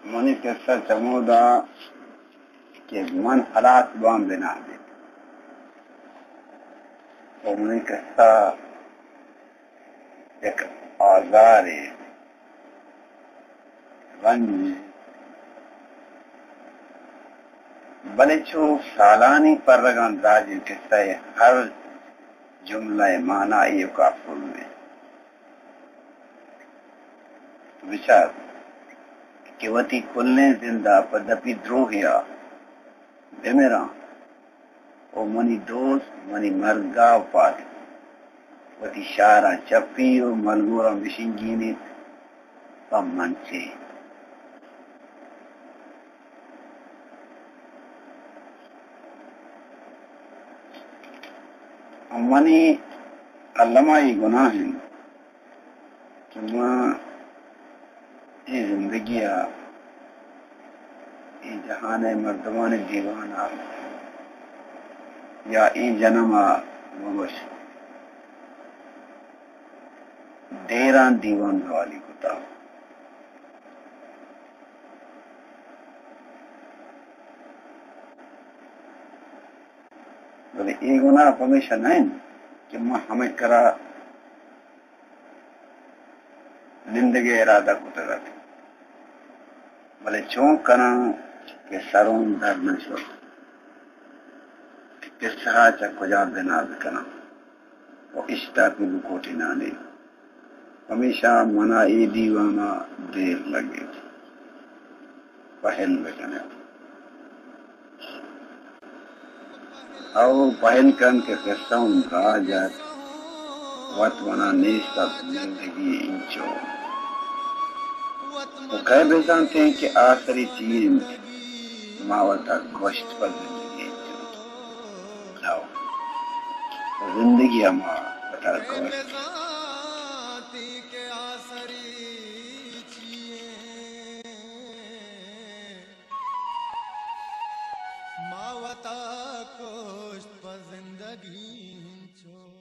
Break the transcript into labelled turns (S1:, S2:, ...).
S1: منی قصہ چمودا کہ من حالات بام بنا دے تو منی قصہ ایک آزار رنج بلے چھو سالانی پر رگان راجی قصہ ہر جملہ معنی کافر میں بچار کہ وتی کلنے زندہ پر دپی دروہیا بے میرا او منی دوست منی مرگا پات وتی شارا چپی و ملگورا بشنگینی پم منچے منی علامہ یہ گناہ ہیں کہ میں یہ زندگی یہ جہان مردمان دیوانہ یا ای جنم مگوش دیران دیوان والی کتا بلے یہ گناہ ہمیشہ نہیں کہ میں ہمیں کرا زندگی ارادہ کتا رہتی بلے چونک کرا کہ سرون در نشو کہ سہا چا کجا بنا بکنا وہ اشتا کی بکوٹی نانے ہمیشہ منا ای دیوانا دیر لگے پہل بکنے او پہل کن کے قصہوں راجت وقت منا نیستا زندگی انچو وہ کہہ بھی جانتے ہیں کہ آخری چیز ماوتا گوشت پر زندگی انچو لاؤ زندگی اما بتا گوشت
S2: ماوتا گوشت پر زندگی انچو